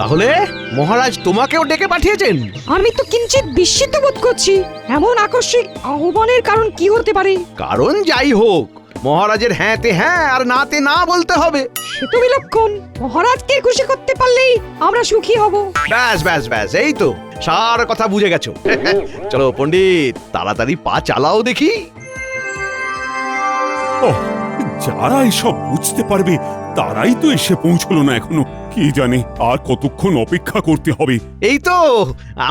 তাহলে মহারাজ তোমাকেও ডেকে পাঠিয়েছেন? আমি তো কিঞ্চিত বিস্মিত বোধ করছি। এমন আকস্মিক আহ্বানের কারণ কি হতে পারে? কারণ যাই হোক, মহারাজের হ্যাঁতে হ্যাঁ আর নাতে না বলতে হবে। সে তো বিলক্ষণ। মহারাজকে খুশি করতে পারলেই আমরা সুখী হব। ব্যাস ব্যাস ব্যাস, এই তো সার কথা বুঝে গেছো। চলো পণ্ডিত, তাড়াতাড়ি পা চালাও দেখি। ওহ, যারা এসব বুঝতে পারবে তারাই তো এসে পৌঁছলো না এখনো। কে জানে আর কতক্ষণ অপেক্ষা করতে হবে। এই তো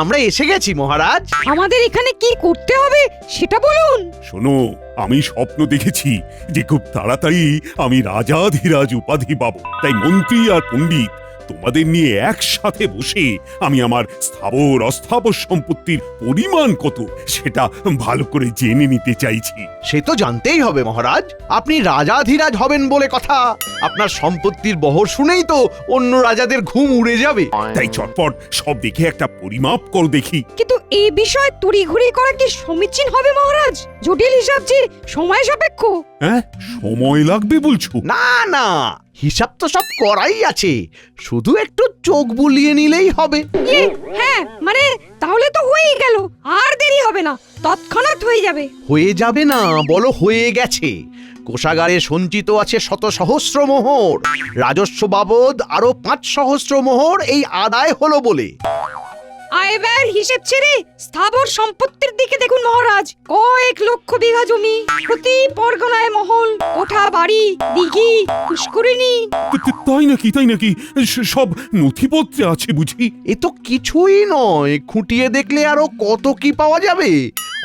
আমরা এসে গেছি মহারাজ। আমাদের এখানে কি করতে হবে সেটা বলুন। শোনো, আমি স্বপ্ন দেখেছি যে খুব তাড়াতাড়ি আমি রাজাধিরাজ উপাধি পাবো। তাই মন্ত্রী আর পণ্ডিত তোমাদের নিয়ে একসাথে বসে আমি আমার স্থাবর অস্থাবর সম্পত্তির পরিমাণ কত সেটা ভালো করে জেনে নিতে চাইছি। সে তো জানতেই হবে মহারাজ, আপনি রাজাধিরাজ হবেন বলে কথা। আপনার সম্পত্তির বহর শুনেই তো অন্য রাজাদের ঘুম উড়ে যাবে। তাই চটপট সব দেখে একটা পরিমাপ কর দেখি। কিন্তু এই বিষয়ে তড়িঘড়ি করা কি সমীচীন হবে মহারাজ? জটিল হিসাব যে সময় সাপেক্ষ। হ্যাঁ, সময় লাগবে বলছো? না না, হিসাব তো সব করাই আছে, শুধু একটু চোখ বুলিয়ে নিলেই হবে। হ্যাঁ, মানে তাহলে তো হয়েই গেল। আর দেরি হবে না, তৎক্ষণাৎ হয়ে যাবে। হয়ে যাবে না, বলো হয়ে গেছে। কোষাগারে সঞ্চিত আছে শত সহস্র মোহর, রাজস্ব বাবদ আরো 5 সহস্র মোহর এই আদায় হলো বলে। আয় ব্যয়ের হিসেব ছেড়ে স্থাবর সম্পত্তির দিকে দেখুন মহারাজ। কয়েক লক্ষ বিঘা জমি, প্রতি পরগনায় মহল, কোঠা বাড়ি, দিঘি, পুষ্করিণী। তাই নাকি? তাই নাকি? সব নথিপত্রে আছে বুঝি? এ তো কিছুই নয়, খুঁটিয়ে দেখলে আরো কত কি পাওয়া যাবে।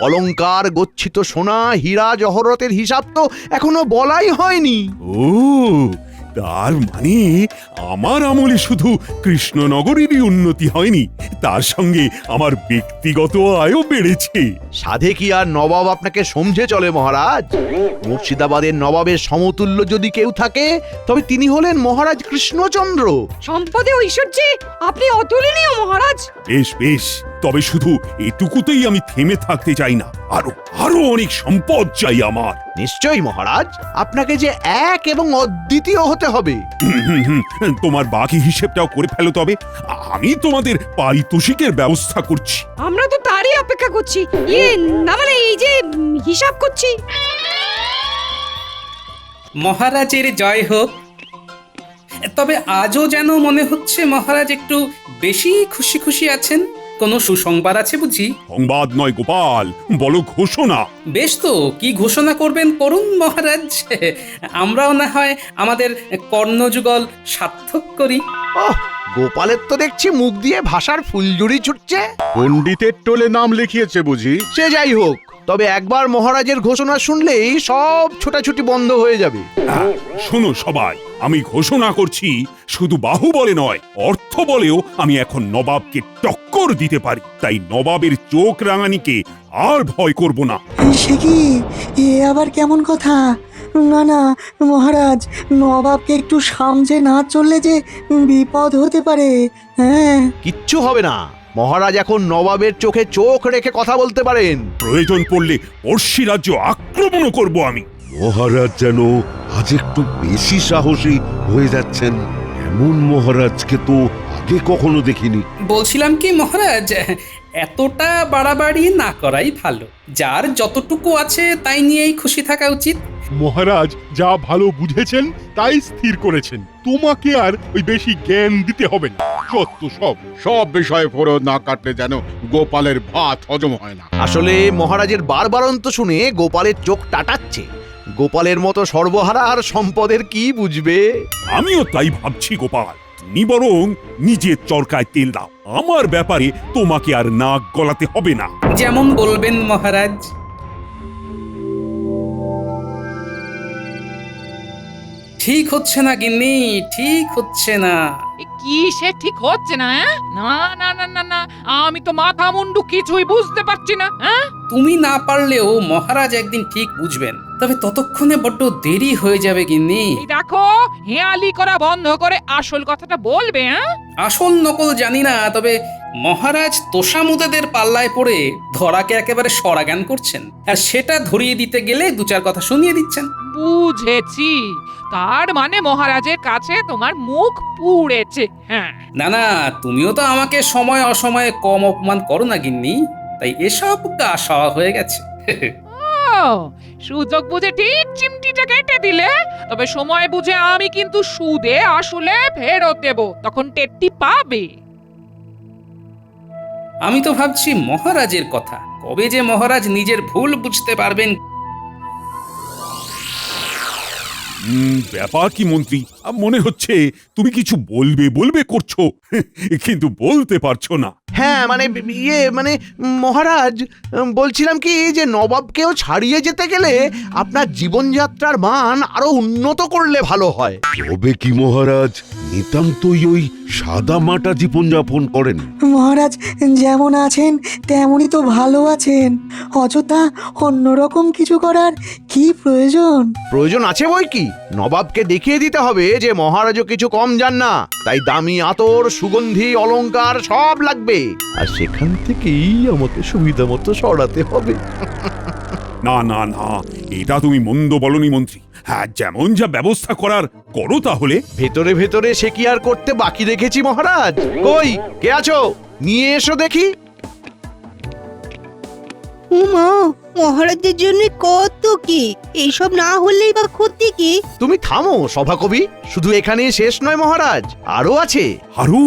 অলংকার, গচ্ছিত সোনা, হীরা জহরতের হিসাব তো এখনো বলাই হয়নি। ও, তার মানে আমার আমলে শুধু কৃষ্ণনগরেরই উন্নতি হয়নি, তার সঙ্গে আমার ব্যক্তিগত আয়ও বেড়েছে। সাধে কি আর নবাব আপনাকে সমঝে চলে মহারাজ? মুর্শিদাবাদের নবাবের সমতুল্য যদি কেউ থাকে তবে তিনি হলেন মহারাজ কৃষ্ণচন্দ্র। সম্পদে ঐশ্বর্যে আপনি অতুলনীয় মহারাজ। বেশ বেশ, তবে শুধু এটুকুতেই আমি থেমে থাকতে চাই না, আরো আরো অনেক সম্পদ চাই আমার। নিশ্চয়ই মহারাজ, আপনাকে যে এক এবং অদ্বিতীয় হতে হবে। তোমার বাকি হিসেবটাও করে ফেলো তবে, আমি তোমাদের পারিতোষিকের ব্যবস্থা করছি। আমরা তো তারই অপেক্ষা করছি। না মানে এই যে হিসাব করছি। মহারাজের জয় হোক। তবে আজও যেন মনে হচ্ছে মহারাজ একটু বেশি খুশি খুশি আছেন। কোনো সুসংবাদ আছে বুঝি? সংবাদ নয় গোপাল, বলো ঘোষণা। বেশ তো, কি ঘোষণা করবেন করুন মহারাজ। আমরাও না হয় আমাদের কর্ণযুগল সার্থক করি। ওহ, গোপালের তো দেখছি মুখ দিয়ে ভাষার ফুলঝুরি ছুটছে। পণ্ডিতের টোলে নাম লিখিয়েছে বুঝি? সে যাই হোক, তবে একবার মহারাজের ঘোষণা শুনলেই সব ছোটাছুটি বন্ধ হয়ে যাবে। শোনো সবাই, আমি ঘোষণা করছি, শুধু বাহুবলে নয়, অর্থ বলেও আমি এখন নবাবকে টক্কর দিতে পারি। তাই নবাবের চোখ রাঙানিকে আর ভয় করব না। সে কি? এ আবার কেমন কথা? না না মহারাজ, নবাবকে একটু সামজে না চললে যে বিপদ হতে পারে। হ্যাঁ, কিচ্ছু হবে না, মহারাজ এখন নবাবের চোখে চোখ রেখে কথা বলতে পারেন। প্রয়োজন পড়লে পড়শি রাজ্য আক্রমণও করব আমি। মহারাজ যেন আজ একটু বেশি সাহসী হয়ে যাচ্ছেন। এমন মহারাজকে তো আগে কখনো দেখিনি। বলছিলাম কি মহারাজ, এতটা বাড়াবাড়ি না করাই ভালো। যার যতটুকু আছে তাই নিয়েই খুশি থাকা উচিত। মহারাজ যা ভালো বুঝেছেন তাই স্থির করেছেন, তোমাকে আর ওই বেশি জ্ঞান দিতে হবে না। সত্য সব বিষয়ে ফোড়ন না কাটলে যেন গোপালের ভাত হজম হয় না। আসলে মহারাজের বারবারন্ত শুনে গোপালের চোখ টাটাচ্ছে। গোপালের মতো সর্বহারা আর সম্পদের কি বুঝবে? আমিও তাই ভাবছি গোপাল, তুমি বরং নিজের চরকায় তেল দাও। আমার ব্যাপারে তোমাকে আর নাক গলাতে হবে না। যেমন বলবেন মহারাজ। ঠিক হচ্ছে না গিন্নি, ঠিক হচ্ছে না। কি সে ঠিক হচ্ছে না? না না না না না, আমি তো মাথা মুন্ডু কিছুই বুঝতে পারছি না। তুমি না পারলেও মহারাজ একদিন ঠিক বুঝবেন, তবে ততক্ষণে বড্ড দেরি হয়ে যাবে গিন্নি। এই দেখো, হেয়ালি করা বন্ধ করে আসল কথাটা বলবে। আসল নকল জানি না, তবে মহারাজ তোষামুদেদের পাল্লায় পড়ে ধরাকে একেবারে সরাগান করছেন, আর সেটা ধরিয়ে দিতে গেলে দু চার কথা শুনিয়ে দিচ্ছেন। বুঝেছি, তার মানে মহারাজের কাছে তোমার মুখ পুড়েছে। হ্যাঁ, না না, তুমিও তো আমাকে সময় অসময়ে কম অপমান করো না গিন্নি, তাই এসব গা সওয়া হয়ে গেছে। ও, সুযোগ বুঝে ঠিক চিমটিটা কেটে দিলে, তবে সময় বুঝে আমি কিন্তু সুদে আসলে ফেরত দেব, তখন টেরটি পাবে। আমি তো ভাবছি মহারাজের কথা, কবে যে মহারাজ নিজের ভুল বুঝতে পারবেন। ব্যাপার কি মন্ত্রী, মনে হচ্ছে তুমি কিছু বলবে করছো, কিন্তু বলতে পারছো না। হ্যাঁ মানে মানে মহারাজ, বলছিলাম কি যে নবাবকেও ছাড়িয়ে যেতে গেলে আপনার জীবনযাত্রার মান আরো উন্নত করলে ভালো হয়। তবে কি মহারাজ নিতান্তই ওই সাদা মাটা জীবনযাপন করেন? মহারাজ যেমন আছেন তেমনই তো ভালো আছেন, অযথা অন্যরকম কিছু করার কি প্রয়োজন? প্রয়োজন আছে বই কি, নবাবকে দেখিয়ে দিতে হবে যে মহারাজও কিছু কম যান না, তাই দামি আতর, সুগন্ধি, অলংকার সব লাগবে, আর সেখান থেকেই আমাকে সুবিধা মতো সরাতে হবে। না না না, এটা তুমি মন্দ বলনি মন্ত্রী। হ্যাঁ, যেমন যা ব্যবস্থা করার করো তাহলে। ভেতরে ভেতরে সে কি আর করতে বাকি রেখেছি মহারাজ? কই কে আছো, নিয়ে এসো দেখি। উমা, মহারাজের জন্য কত কি, এইসব না হলেই বা ক্ষতি কি? তুমি থামো সভাকবি, শুধু এখানেই শেষ নয় মহারাজ, আরো আছে। আরো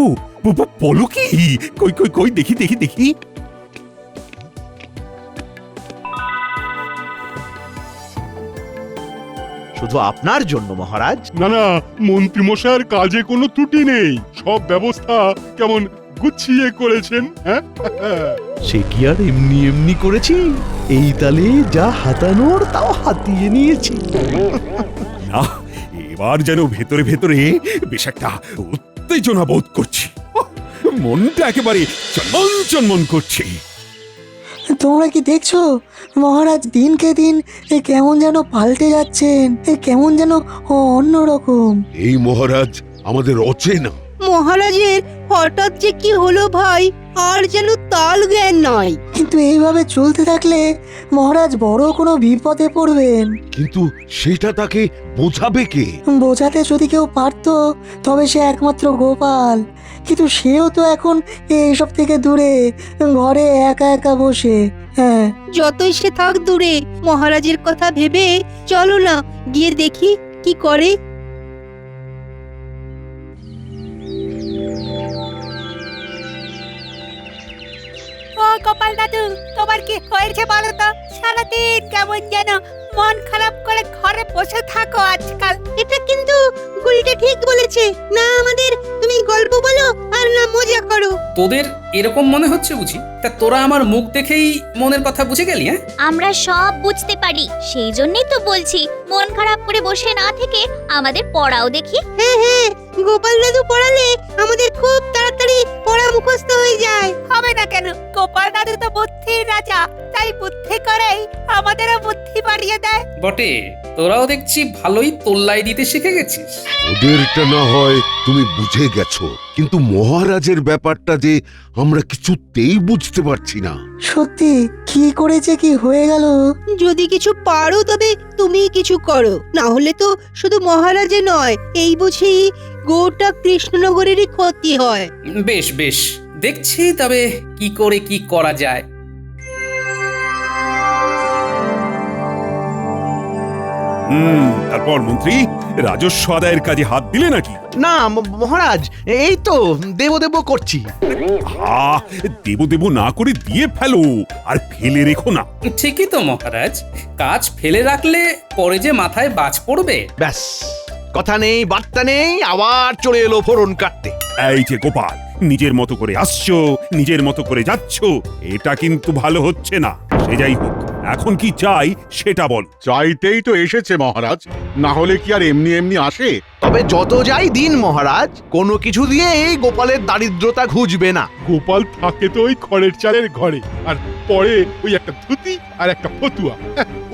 বলো কি? কই কই কই, দেখি দেখি দেখি। শুধু আপনার জন্য মহারাজ। না না, মন্ত্রী মশাইয়ের কাজে কোনো ত্রুটি নেই, সব ব্যবস্থা কেমন গুছিয়ে করেছেন। হ্যাঁ, সে কি আর এমনি এমনি করেছি, এই তালে যা হাতানোর তাও হাতিয়ে নিয়েছি। না, এবার যেন ভেতরে ভেতরে বেশ একটা উত্তেজনা বোধ করছি, মনটা একেবারে চনমন চনমন করছে। তোমরা কি দেখছো মহারাজ দিনকে দিন কেমন যেন পাল্টে যাচ্ছেন, কেমন যেন অন্যরকম। এই মহারাজ আমাদের অচেনা। মহারাজের হঠাৎ যে কি হলো ভাই, আর যেন তাল জ্ঞান নাই। কিন্তু এইভাবে চলতে থাকলে মহারাজ বড় কোনো বিপদে পড়বেন। কিন্তু সেটা তাকে বোঝাবে কে? বোঝাতে যদি কেউ পারতো তবে সে একমাত্র গোপাল, কিন্তু সেও তো এখন এইসব থেকে দূরে, ঘরে একা একা বসে। হ্যাঁ, যতই সে থাক দূরে, মহারাজের কথা ভেবে চলো না গিয়ে দেখি কি করে। ও গোপাল দাদু, তোমার কি হয়েছে বলো তো? সারাদিন কেমন যেন মন খারাপ করে ঘরে বসে থাকো আজকাল। এটা কিন্তু গুলটে ঠিক বলেছে না, আমাদের তুমি গল্প বলো আর না মজা করো। তোদের এরকম মনে হচ্ছে বুঝি? তা তোরা আমার মুখ দেখেই মনের কথা বুঝে গেলি? হ্যাঁ, আমরা সব বুঝতে পারি, সেই জন্যই তো বলছি মন খারাপ করে বসে না থেকে আমাদের পড়াও দেখি। হ্যাঁ হ্যাঁ, গোপাল দাদু পড়ালে আমাদের খুব তাড়াতাড়ি পড়া মুখস্থ হয়ে যায়। হবে না কেন, গোপাল দাদু তো বুদ্ধির রাজা, তাই বুদ্ধি করেই আমাদেরও বুদ্ধি বাড়িয়ে দেয়। বটে, তোরাও দেখছি ভালোই তোল্লাই দিতে শিখে গেছিস। ওদেরটা না হয় তুমি বুঝে গেছো, কিন্তু মহারাজের ব্যাপারটা যে আমরা কিছুতেই বুঝতে পারছি না। সত্যি কি করেছে কি হয়ে গেল? যদি কিছু পারো তবে তুমি কিছু করো, না হলে তো শুধু মহারাজে নয়, এই বুঝি গোটা কৃষ্ণনগরেরই ক্ষতি হয়। বেশ বেশ, দেখছি তবে কি করে কি করা যায়। তারপর মন্ত্রী রাজস্ব আদায়ের কাজে হাত দিলে নাকি? না মহারাজ, এই তো দেব দেব করছি। দেব দেব না করে দিয়ে ফেলো, আর ফেলে রেখো না। ঠিকই তো মহারাজ, কাজ ফেলে রাখলে পরে যে মাথায় বাজ পড়বে। ব্যাস, কথা নেই বার্তা নেই, আবার চলে এলো ফোড়ন কাটতে। এই যে গোপাল, নিজের মতো করে আসছো, নিজের মতো করে যাচ্ছ, এটা কিন্তু ভালো হচ্ছে না। সে যাই হোক, এখন কি চাই সেটা বল। চাইতেই তো এসেছে মহারাজ, না হলে কি আর এমনি এমনি আসে? তবে যত যাই দিন মহারাজ, কোনো কিছু দিয়ে এই গোপালের দারিদ্রতা ঘুচবে না। গোপাল থাকে তো ওই খড়ের চালের ঘরে, আর পরে ওই একটা ধুতি আর একটা ফতুয়া।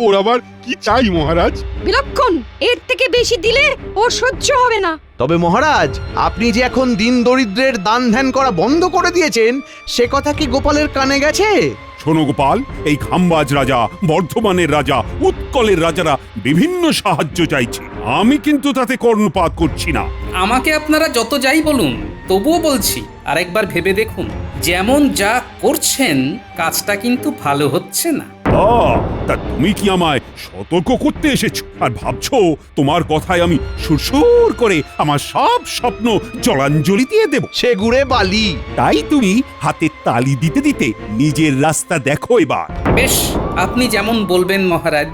ওর আবার কি চাই মহারাজ? বিলক্ষণ, এর থেকে বেশি দিলে ওর সহ্য হবে না। তবে মহারাজ, আপনি যে এখন দিন দরিদ্রের দান ধ্যান করা বন্ধ করে দিয়েছেন, সে কথা কি গোপালের কানে গেছে? শোনো গোপাল, এই খাম্বাজ রাজা, বর্ধমানের রাজা, উৎকলের রাজারা বিভিন্ন সাহায্য চাইছে। আমি কিন্তু তাতে কর্ণপাত করছি না। আমাকে আপনারা যত যাই বলুন, তবুও বলছি আরেকবার ভেবে দেখুন, যেমন যা করছেন কাজটা কিন্তু ভালো হচ্ছে না। তা তুমি কি আমায় সতর্ক করতে এসেছো আর ভাবছো তোমার কথায় আমি সুরসুর করে আমার সব স্বপ্ন জলাঞ্জলি দিয়ে দেব? সে গুড়ে বালি। তাই তুমি হাতে তালি দিতে দিতে নিজের রাস্তা দেখো এবার। বেশ, আপনি যেমন বলবেন মহারাজ।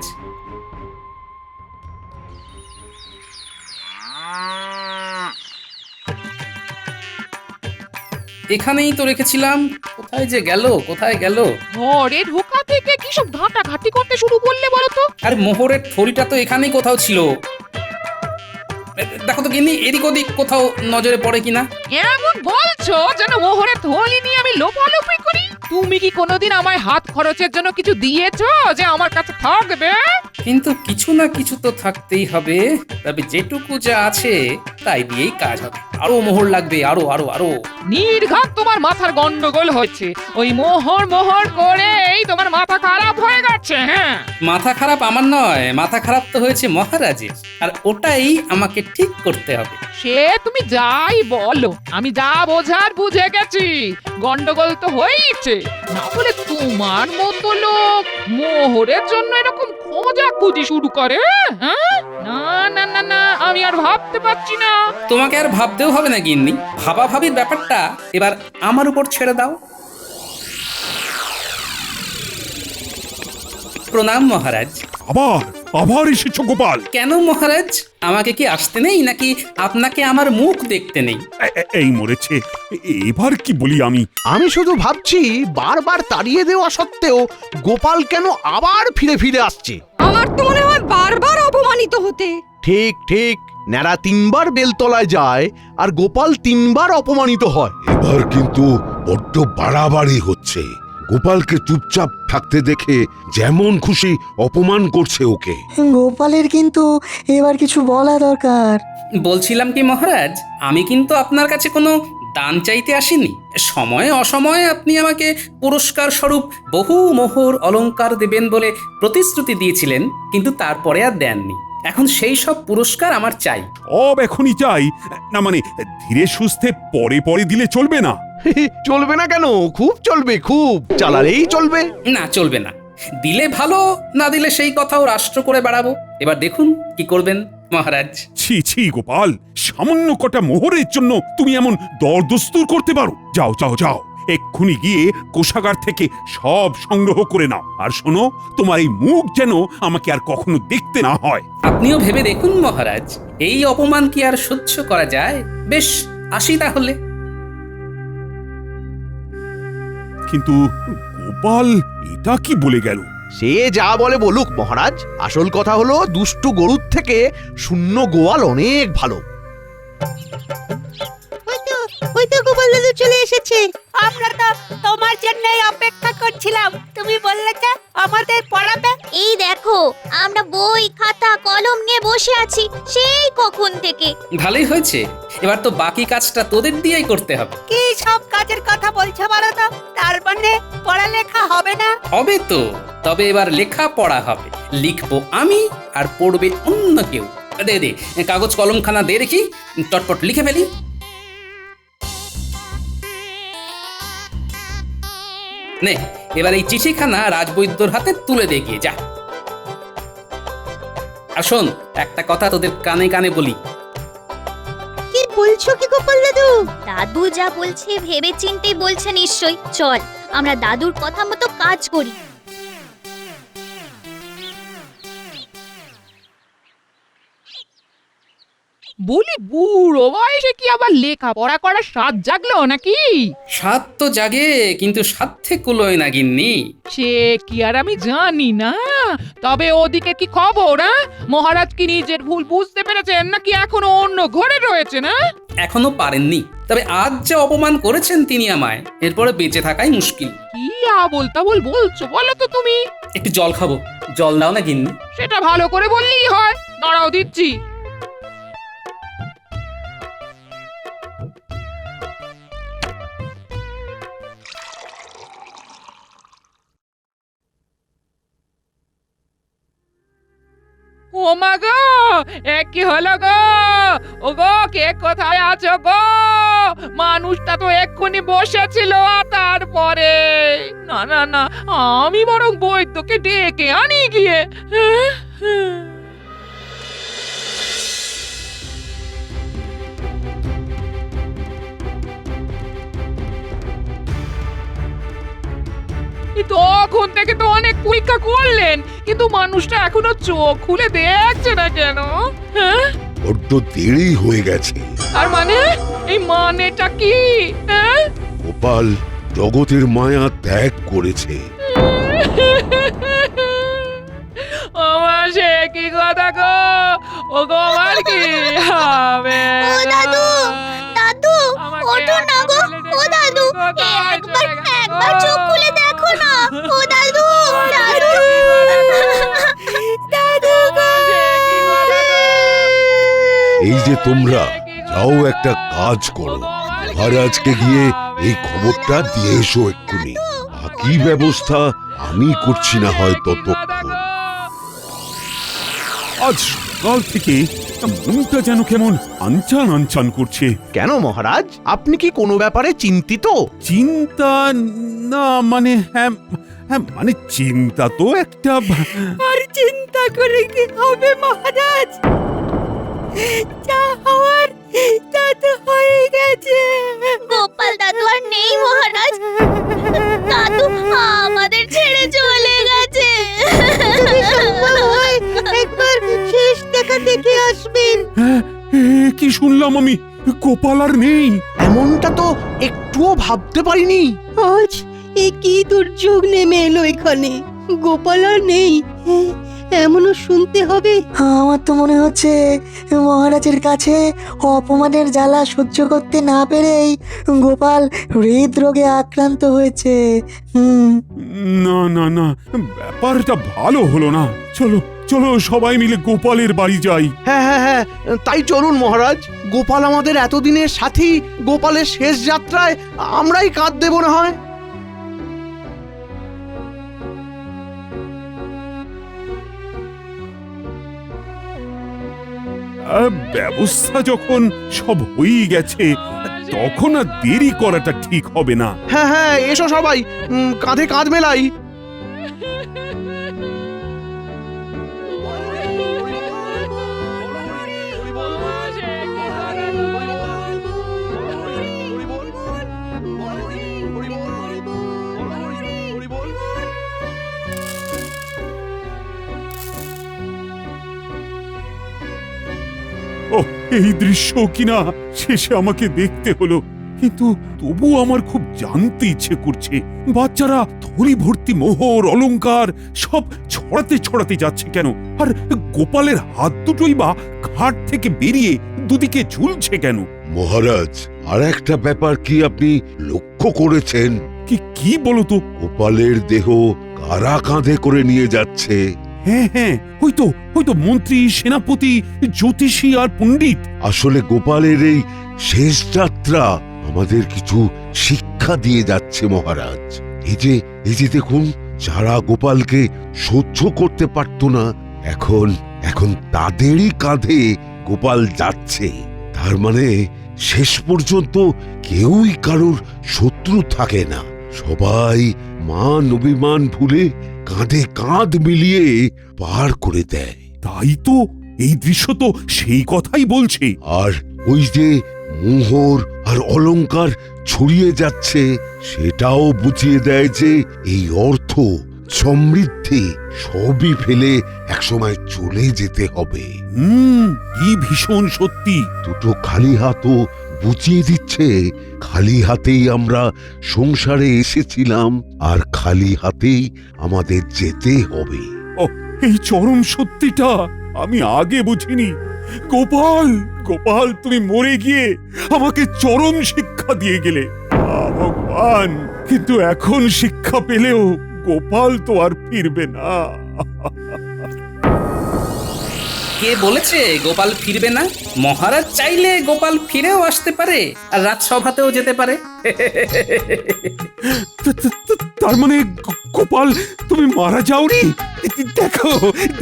এখানেই তো রেখেছিলাম, কোথায় যে গেল, কোথায় গেল? ঘরে ঢোকা থেকে কি সব ঘাটাঘাটি করতে শুরু করলে বলো তো? আর মোহরের থলিটা তো এখানেই কোথাও ছিল। দেখো তো গিন্নি, এদিক ওদিক কোথাও নজরে পড়ে কিনা। এমন বলছো যেন মোহরের থলি নিয়ে আমি লোপালোপি করি। তুমি কি কোনোদিন আমায় হাত খরচের জন্য কিছু দিয়েছো যে আমার কাছে থাকবে? কিন্তু কিছু না কিছু তো থাকতেই হবে। তবে যেটুকু যা আছে তাই দিয়েই কাজ হবে। আরো মোহর লাগবে, আরো আরো আরো। নির্ঘাত তোমার মাথার গন্ডগোল হচ্ছে। ওই মোহর মোহর করেই তোমার মাথা খারাপ হয়ে গেছে। হ্যাঁ, মাথা খারাপ আমার নয়, মাথা খারাপ তো হয়েছে মহারাজের, আর ওটাই আমাকে ঠিক করতে হবে। সে তুমি যাই বলো, আমি যা বোঝার বুঝে গেছি। গন্ডগোল তো হয়েছে, না বলে তোমার মতো লোক মোহরের জন্য এরকম খোঁজাখুঁজি শুরু করে? হ্যাঁ, না না না না, আমি আর ভাবতে পারছি না। তোমাকে আর ভাবতেও হবে না গিন্নি, ভাবাভাবির ব্যাপারটা এবার আমার উপর ছেড়ে দাও। প্রণাম মহারাজ। আবার আবার এসেছো গোপাল? কেন মহারাজ, আমাকে কি আসতে নেই নাকি আপনাকে আমার মুখ দেখতে নেই? এই মরেছে, এবার কি বলি আমি? আমি শুধু ভাবছি বারবার তাড়িয়ে দেওয়া সত্ত্বেও গোপাল কেন আবার ফিরে ফিরে আসছে। আমার তো মনে হয় বারবার অপমানিত হতে। ঠিক ঠিক, ন্যাড়া 3বার বেলতলায় যায় আর গোপাল 3বার অপমানিত হয়। এবার কিন্তু বড্ড বাড়াবাড়ি হচ্ছে। গোপালকে চুপচাপ থাকতে দেখে যেমন খুশি অপমান করছে ওকে। গোপালের কিন্তু এবার কিছু বলা দরকার। বলছিলাম কি মহারাজ, আমি কিন্তু আপনার কাছে কোনো দান চাইতে আসিনি। সময়ে অসময়ে আপনি আমাকে পুরস্কার স্বরূপ বহু মোহর অলংকার দেবেন বলে প্রতিশ্রুতি দিয়েছিলেন, কিন্তু তারপরে আর দেননি। এখন সেই সব পুরস্কার আমার চাই। সব এখনই চাই? না মানে ধীরে সুস্থে পরে পরে দিলে চলবে না? চলবে না কেন? খুব চলবে, খুব চালালেই চলবে। না, চলবে না। দিলে ভালো, না দিলে সেই কথাও রাষ্ট্র করে বেড়াবো। এবার দেখুন কি করবেন মহারাজ। ছি ছি গোপাল, সামান্য কটা মোহরের জন্য তুমি এমন দরদস্তুর করতে পারো? যাও যাও যাও, এক্ষুনি গিয়ে কোষাগার থেকে সব সংগ্রহ করে নাও। আর শোনো, তোমার এই মুখ যেন আমাকে আর কখনো দেখতে না হয়। আপনিও ভেবে দেখুন মহারাজ, এই অপমান কি আর সহ্য করা যায়? বেশ, আসি তাহলে। কিন্তু গোপাল এটা কি বলে গেল? সে যা বলে বলুক মহারাজ, আসল কথা হলো দুষ্টু গরুর থেকে শূন্য গোয়াল অনেক ভালো। ওই তো গোপাল দাদু চলে এসেছে। আমরা তো তোমার জন্যই অপেক্ষা করছিলাম। তুমি বললে যে আমাদের পড়াবে। এই দেখো, আমরা বই খাতা কলম নিয়ে বসে আছি সেই কখন থেকে। ভালোই হয়েছে, এবার তো বাকি কাজটা তোদের দিয়েই করতে হবে। কি সব কাজের কথা বলছো বলো তো? তার মানে পড়ালেখা হবে না? হবে তো, তবে এবার লেখা পড়া হবে। লিখবো আমি আর পড়বে অন্য কেউ। দে দে কাগজ কলমখানা দে দেখি, চটপট লিখে ফেলি। নে, এবার এই চিঠিখানা রাজবৈদ্যর হাতে তুলে দে গিয়ে, যা। আর শোন, একটা কথা তোদের কানে কানে বলি। কি বলছো কি গোপাল দাদু? দাদু যা বলছে ভেবে চিন্তে বলছে নিশ্চয়ই। চল, আমরা দাদুর কথা মতো কাজ করি। বলি, বুড়ো বয়সে কি আবার লেখাপড়া করার স্বাদ জাগলো নাকি? স্বাদ তো জাগে, কিন্তু সাধ্যে কুলোয় না গিন্নি। সে কি আর আমি জানি না। তবে ওদিকে কি খবর? মহারাজ কি নিজের ভুল বুঝতে পেরেছেন নাকি এখনো অন্য ঘরে রয়েছে? না, এখনো পারেননি, তবে আজ যে অপমান করেছেন তিনি আমায়, এরপরে বেঁচে থাকাই মুশকিল। কি আবোল তাবোল বলছো বলো তো তুমি? একটু জল খাবো, জল দাও না গিন্নি। সেটা ভালো করে বললেই হয়। দাঁড়াও, দিচ্ছি। ও মা গো, এ কি হলো গো? ও গো, কে কোথায় আছো গো? মানুষটা তো এক্ষুনি বসেছিল, আর তারপরে না না না, আমি বরং বৈদ্যকে ডেকে আনি গিয়ে। তখন থেকে তো অনেক পরীক্ষা করলেন, কিন্তু মানুষটা এখনো চোখ খুলে দেখছে না কেন? হ্যাঁ, বড্ড দেরি হয়ে গেছে। আর মানে এই মানেটা কি? হ্যাঁ, গোপাল জগতের মায়া ত্যাগ করেছে। আমার সে কি কথা গো? ও গো, আমার কি হবে? ও দাদু, দাদু, আমাকে ওঠো না গো। ও দাদু, একবার চোখ খুলে দেখো না। ও দাদু, দাদু, দাদু গো। এই যে তোমরা যাও, একটা কাজ করো, মহারাজকে গিয়ে এই খবরটা দিয়ে এসো এক্ষুনি। বাকি ব্যবস্থা আমি করছি না হয় ততক্ষণ। আজ সকাল থেকে মনটা যেন কেমন আনচান আনচান করছে। কেন মহারাজ, আপনি কি কোনো ব্যাপারে চিন্তিত? চিন্তা না, মানে হ্যাঁ হ্যাঁ, মানে চিন্তা তো একটা আর চিন্তা করে কি হবে মহারাজ? যা হওয়ার তা তো হয়ে গেছে। গোপাল দাদু আর নেই মহারাজ। দাদু আমাদের ছেড়ে চলে গেছে। একবার শেষ দেখা দেখে আসবেন। হ্যাঁ, কি শুনলাম আমি? গোপাল আর নেই। এমনটা তো একটুও ভাবতে পারিনি। আজ এ কি দুর্যোগ নেমে এলো এখানে, গোপাল আর নেই। এমনও শুনতে হবে। আমার তো মনে হচ্ছে মহারাজের কাছে অপমানের জ্বালা সহ্য করতে না পেরেই গোপাল হৃদরোগে আক্রান্ত হয়েছে। না না না, ব্যাপারটা ভালো হলো না। চলো চলো, সবাই মিলে গোপালের বাড়ি যাই। হ্যাঁ হ্যাঁ হ্যাঁ, তাই চলুন মহারাজ। গোপাল আমাদের এতদিনের সাথী, গোপালের শেষ যাত্রায় আমরাই কাঁধ দেব না হয়। ব্যবস্থা যখন সব হয়েই গেছে, তখন আর দেরি করাটা ঠিক হবে না। হ্যাঁ হ্যাঁ, এসো সবাই, কাঁধে কাঁধ মেলাই। ওহ, এই দৃশ্য কিনা শেষে আমাকে দেখতে হলো, কিন্তু তবু আমার খুব জানতে ইচ্ছে করছে, বাচ্চারা থলি ভর্তি মোহর অলংকার সব ছড়াতে ছড়াতে যাচ্ছে কেন? আর গোপালের হাত দুটোই বা ঘাট থেকে বেরিয়ে দুদিকে ঝুলছে কেন? মহারাজ, আর একটা ব্যাপার কি আপনি লক্ষ্য করেছেন? কি বলো তো? গোপালের দেহ কারা কাঁধে করে নিয়ে যাচ্ছে? হ্যাঁ হ্যাঁ, হয়তো মন্ত্রী, সেনাপতি, জ্যোতিষী আর পণ্ডিত। আসলে গোপালের এই শেষ যাত্রা আমাদের কিছু শিক্ষা দিয়ে যাচ্ছে মহারাজ। এই যে দেখুন, যারা গোপালকে সহ্য করতে পারত না, এখন তাদেরই কাঁধে গোপাল যাচ্ছে। তার মানে শেষ পর্যন্ত কেউই কারোর শত্রু থাকে না, সবাই মান অভিমান ভুলে কাঁধে কাঁধ মিলিয়ে পার করে দেয়। তাই তো, এই দৃশ্য তো সেই কথাই বলছে। আর ওই যে মোহর আর অলংকার ছড়িয়ে যাচ্ছে, সেটাও বুঝিয়ে দেয় যে এই অর্থ, সমৃদ্ধি সবই ফেলে একসময় চলে যেতে হবে। কি ভীষণ সত্যি। দুটো খালি হাতও বুঝিয়ে দিচ্ছে, খালি হাতেই আমরা সংসারে এসেছিলাম, আর খালি হাতেই আমাদের যেতে হবে। এই চরম সত্যিটা আমি আগে বুঝিনি। গোপাল, তুমি মরে গিয়ে আমাকে চরম শিক্ষা দিয়ে গেলে। ভগবান, কিন্তু এখন শিক্ষা পেলেও গোপাল তো আর ফিরবে না। কে বলেছে গোপাল ফিরবে না? মহারাজ চাইলে গোপাল ফিরেও আসতে পারে আর রাজসভাতেও যেতে পারে। তার মানে গোপাল তুমি মারা যাওনি? দেখো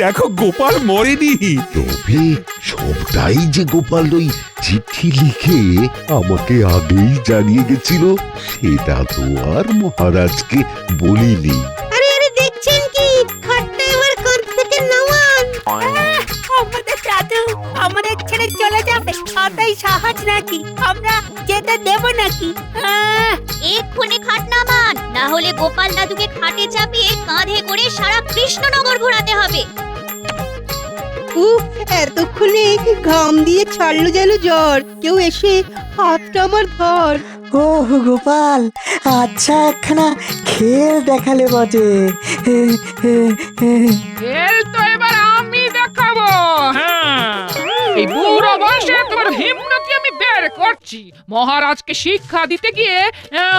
দেখো গোপাল মরেনি। তবে সবটাই যে গোপাল ওই চিঠি লিখে আমাকে আগেই জানিয়ে গেছিল সেটা তো আর মহারাজকে বলিনি। আরে আরে দেখছেন কি খাটটা এবার কাঁধ থেকে নামান। আমাদের দাদু আমাদের ছেড়ে চলে যাবে, তাই সাহস নাকি? আমরা যেতে দেব নাকি? এক্ষুনি খাট নামান, না হলে গোপাল দাদুকে খাটে চাপিয়ে কাঁধে করে সারা কৃষ্ণনগর ঘোরাতে হবে। উফ, এতক্ষণে ঘাম দিয়ে ছাড়লো যেন জ্বর। কেউ এসে হাতটা আমার ধর। ও গোপাল, আচ্ছা একখানা খেল দেখালে বটে। খেল তো এবার আমি দেখাবো। হ্যাঁ, এই বুড়ো বয়সে তোর হিম্মতি আমি বের করছি। মহারাজকে শিক্ষা দিতে গিয়ে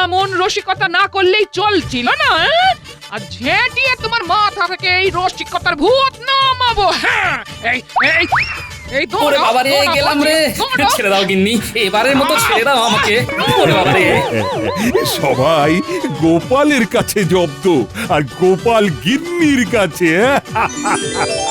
এমন রসিকতা না করলেই চলছিল না। আর ঝেঁটিয়ে তোমার মাথা থেকে এই রসিকতার ভূত নামাবো। হ্যাঁ, এই এই এই ওরে বাবা রে, গেলাম রে। ছেড়ে দাও গিন্নি, এবারের মতো ছেড়ে দাও আমাকে। ওরে বাবা রে। সবাই গোপালের কাছে জব্দ আর গোপাল গিন্নির কাছে।